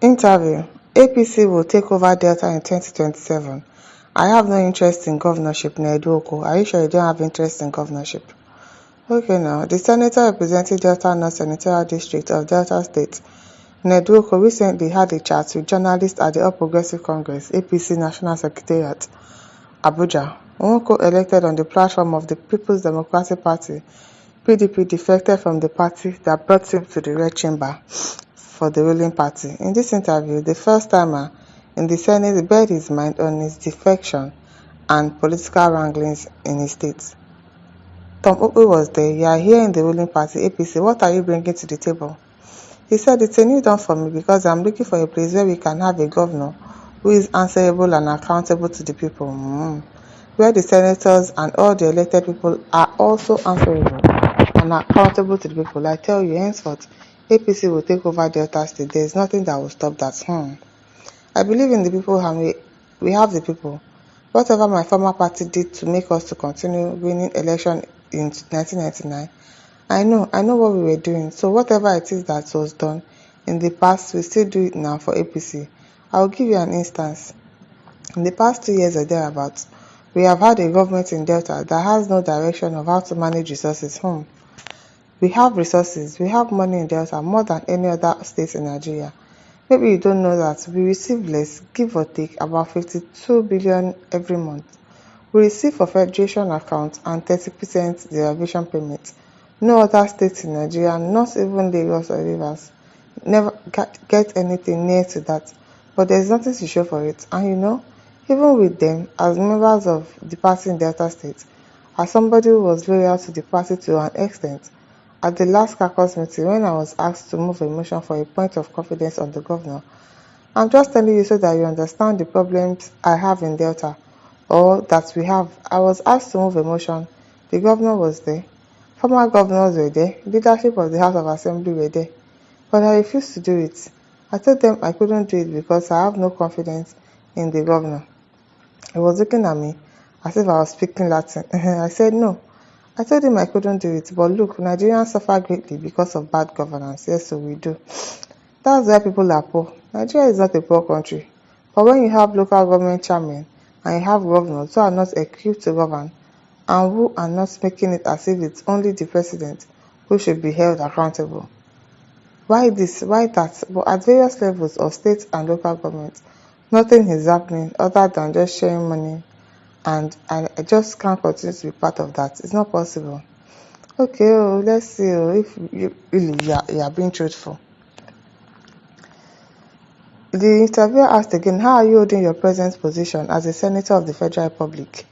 Interview: APC will take over Delta in 2027. I have no interest in governorship. Nwoko, are you sure you don't have interest in governorship? Okay now, the senator representing Delta North Senatorial District of Delta State, Nwoko, recently had a chat with journalists at the All Progressive Congress (APC) National Secretariat, Abuja. Nwoko, elected on the platform of the People's Democratic Party (PDP), defected from the party that brought him to the Red Chamber for the ruling party. In this interview, the first-timer in the Senate bared his mind on his defection and political wranglings in his state. Tom Okwe was there. You are here in the ruling party, APC. What are you bringing to the table? He said, it's a new dawn for me because I'm looking for a place where we can have a governor who is answerable and accountable to the people. Where the senators and all the elected people are also answerable and accountable to the people. I tell you, henceforth, APC will take over Delta State. There is nothing that will stop that. I believe in the people and we have the people. Whatever my former party did to make us to continue winning election in 1999, I know what we were doing. So whatever it is that was done in the past, we still do it now for APC. I will give you an instance. In the past 2 years or thereabouts, we have had a government in Delta that has no direction of how to manage resources. We have resources, we have money in Delta more than any other state in Nigeria. Maybe you don't know that we receive less, give or take, about 52 billion every month. We receive for federation accounts and 30% derivation payment. No other state in Nigeria, not even Lagos or Rivers, never get anything near to that. But there's nothing to show for it. And even with them, as members of the party in Delta State, as somebody who was loyal to the party to an extent, at the last caucus meeting when I was asked to move a motion for a point of confidence on the governor, I'm just telling you so that you understand the problems I have in Delta, or that we have. I was asked to move a motion. The governor was there. Former governors were there. Leadership of the House of Assembly were there. But I refused to do it. I told them I couldn't do it because I have no confidence in the governor. He was looking at me as if I was speaking Latin. I said no. I told him I couldn't do it. But look, Nigerians suffer greatly because of bad governance. Yes, so we do. That's why people are poor. Nigeria is not a poor country. But when you have local government chairmen and you have governors who are not equipped to govern and who are not making it as if it's only the president who should be held accountable. Why this? Why that? But at various levels of state and local government, nothing is happening other than just sharing money, and I just can't continue to be part of that. It's not possible. Okay, let's see if you really you are being truthful. The interviewer asked again, how are you holding your present position as a senator of the Federal Republic?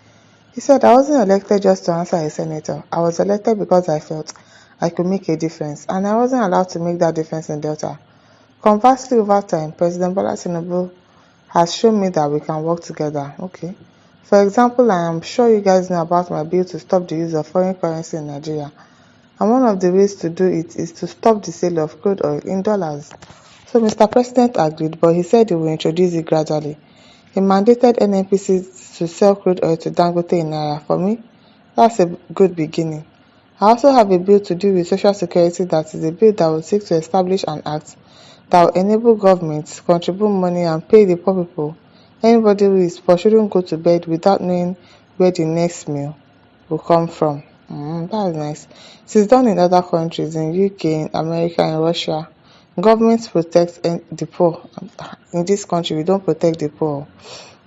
He said, I wasn't elected just to answer a senator. I was elected because I felt I could make a difference, and I wasn't allowed to make that difference in Delta. Conversely, over time, President Bola Tinubu has shown me that we can work together. Okay. For example, I am sure you guys know about my bill to stop the use of foreign currency in Nigeria. And one of the ways to do it is to stop the sale of crude oil in dollars. So Mr. President agreed, but he said he will introduce it gradually. He mandated NNPC to sell crude oil to Dangote in Naira. For me, that's a good beginning. I also have a bill to do with social security that is a bill that will seek to establish an act that will enable governments to contribute money and pay the poor people. Anybody who is poor shouldn't go to bed without knowing where the next meal will come from. That's nice. It is done in other countries, in UK, in America, in Russia. Governments protect the poor. In this country, we don't protect the poor.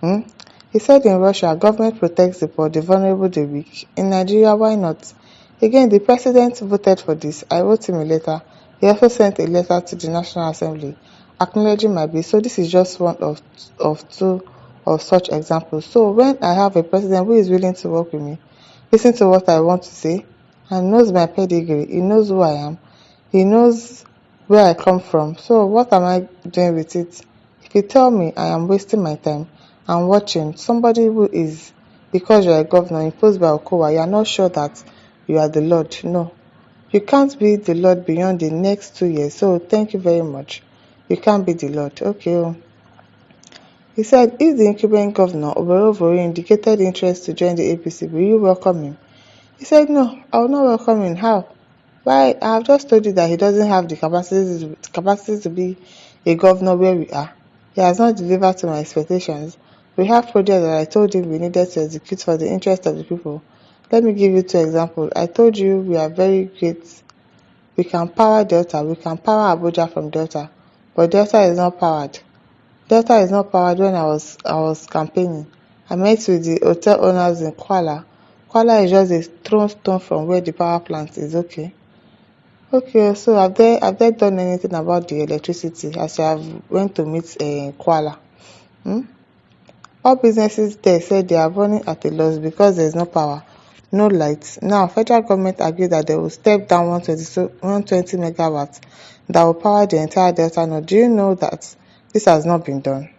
He said in Russia, government protects the poor, the vulnerable, the weak. In Nigeria, why not? Again, the president voted for this. I wrote him a letter. He also sent a letter to the National Assembly acknowledging my bill. So this is just one of two of such examples. So when I have a president who is willing to work with me, listen to what I want to say, and knows my pedigree, he knows who I am, he knows where I come from. So what am I doing with it? If you tell me I am wasting my time and watching somebody who is, because you're a governor imposed by Okowa, you are not sure that you are the Lord. No. You can't be the Lord beyond the next 2 years. So thank you very much. You can't be the Lord. Okay. He said, if the incumbent governor, Oborevori, indicated interest to join the APC, will you welcome him? He said, no, I will not welcome him. How? Why? I have just told you that he doesn't have the capacity to be a governor where we are. He has not delivered to my expectations. We have projects that I told him we needed to execute for the interest of the people. Let me give you two examples. I told you we are very great. We can power Delta. We can power Abuja from Delta. But Delta is not powered. Delta is not powered. When I was campaigning, I met with the hotel owners in Kuala. Kuala is just a stone from where the power plant is. Okay, so have they done anything about the electricity as you have went to meet Kuala? Hmm? All businesses there said they are running at a loss because there is no power, no lights. Now, federal government agreed that they will step down 120 megawatts that will power the entire Delta North. Do you know that this has not been done?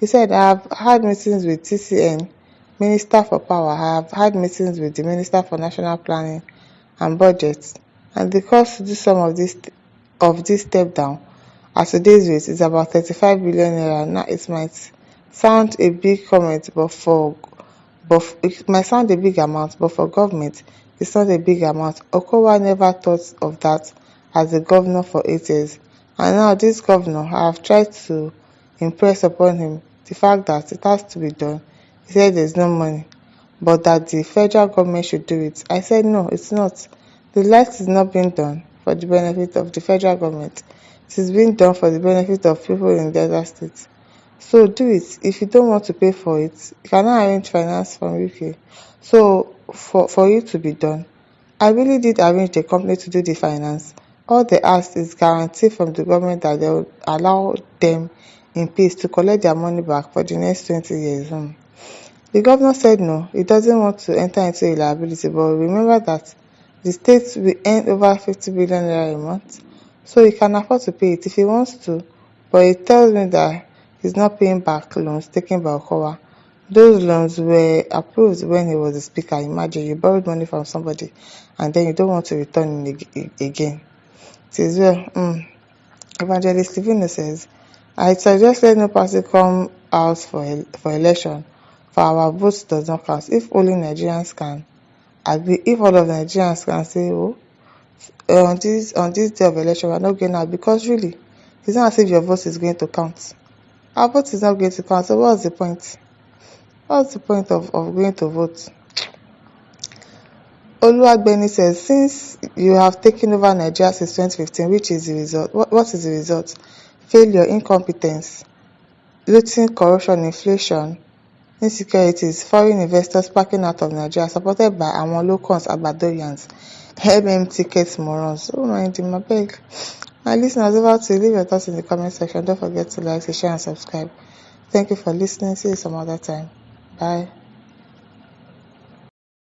He said, I have had meetings with TCN, Minister for Power. I have had meetings with the Minister for National Planning and Budget. And the cost to do some of this step down at today's rate is about 35 billion naira. Now it might sound a big comment, it might sound a big amount, but for government, it's not a big amount. Okowa never thought of that as a governor for 8 years. And now this governor, I have tried to impress upon him the fact that it has to be done. He said there's no money, but that the federal government should do it. I said no, it's not. The light is not being done for the benefit of the federal government. It is being done for the benefit of people in the other states. So do it. If you don't want to pay for it, you cannot arrange finance from UK. So for you to be done, I really did arrange the company to do the finance. All they asked is guarantee from the government that they will allow them in peace to collect their money back for the next 20 years. The governor said no, he doesn't want to enter into a liability, but remember that the state will earn over 50 billion naira a month, so he can afford to pay it if he wants to. But he tells me that he's not paying back loans taken by Okowa. Those loans were approved when he was the speaker. Imagine you borrowed money from somebody and then you don't want to return it again. It is well. Evangelist Livino says, I suggest let no party come out for election, for our votes does not count. If only Nigerians can agree, if all of Nigerians can say, on this day of election, we're not going out, because really, it's not as if your vote is going to count. Our vote is not going to count, so what's the point? What's the point of going to vote? Oluwagbeni says, since you have taken over Nigeria since 2015, which is the result? What is the result? Failure, incompetence, looting, corruption, inflation, insecurities, foreign investors packing out of Nigeria, supported by àwọn locals, Agbadorians, tickets, morons. Oh my beg. My listeners, over to you. Leave your thoughts in the comment section. Don't forget to like, share, and subscribe. Thank you for listening. See you some other time. Bye.